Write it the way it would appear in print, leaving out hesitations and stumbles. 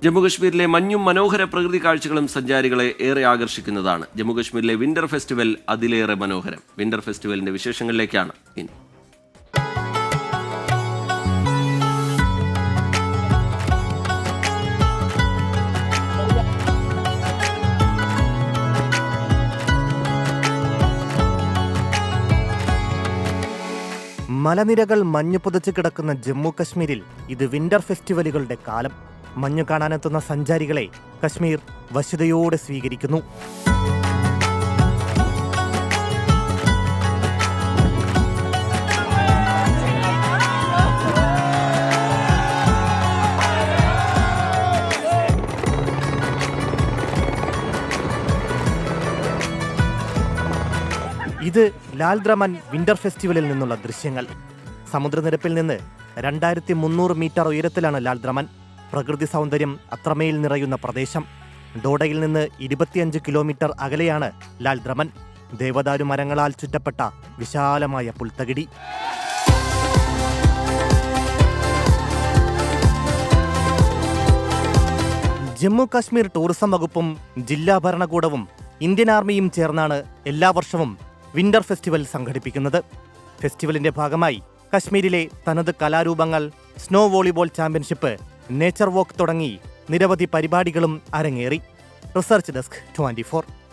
ജമ്മുകശ്മീരിലെ മഞ്ഞും മനോഹര പ്രകൃതി കാഴ്ചകളും സഞ്ചാരികളെ ഏറെ ആകർഷിക്കുന്നതാണ്. ജമ്മുകശ്മീരിലെ വിന്റർ ഫെസ്റ്റിവൽ അതിലേറെ മനോഹരം. വിന്റർ ഫെസ്റ്റിവലിന്റെ വിശേഷങ്ങളിലേക്കാണ് ഇനി. മലനിരകൾ മഞ്ഞു പുതച്ചു കിടക്കുന്ന ജമ്മു കശ്മീരിൽ ഇത് വിന്റർ ഫെസ്റ്റിവലുകളുടെ കാലം. മഞ്ഞു കാണാനെത്തുന്ന സഞ്ചാരികളെ കശ്മീർ വശ്യതയോടെ സ്വീകരിക്കുന്നു. ഇത് ലാൽ ദ്രമൻ വിന്റർ ഫെസ്റ്റിവലിൽ നിന്നുള്ള ദൃശ്യങ്ങൾ. സമുദ്രനിരപ്പിൽ നിന്ന് 2300 മീറ്റർ ഉയരത്തിലാണ് ലാൽ ദ്രമൻ. പ്രകൃതി സൗന്ദര്യം അത്രമേൽ നിറയുന്ന പ്രദേശം. ഡോഡയിൽ നിന്ന് 25 കിലോമീറ്റർ അകലെയാണ് ലാൽ ദ്രമൻ. ദേവദാരു മരങ്ങളാൽ ചുറ്റപ്പെട്ട വിശാലമായ പുൽത്തകിടി. ജമ്മു കാശ്മീർ ടൂറിസം വകുപ്പും ജില്ലാ ഭരണകൂടവും ഇന്ത്യൻ ആർമിയും ചേർന്നാണ് എല്ലാ വർഷവും വിന്റർ ഫെസ്റ്റിവൽ സംഘടിപ്പിക്കുന്നത്. ഫെസ്റ്റിവലിന്റെ ഭാഗമായി കശ്മീരിലെ തനത് കലാരൂപങ്ങൾ, സ്നോ വോളിബോൾ ചാമ്പ്യൻഷിപ്പ്, നേച്ചർ വാക്ക് തുടങ്ങി നിരവധി പരിപാടികളും അരങ്ങേറി. Research desk 24.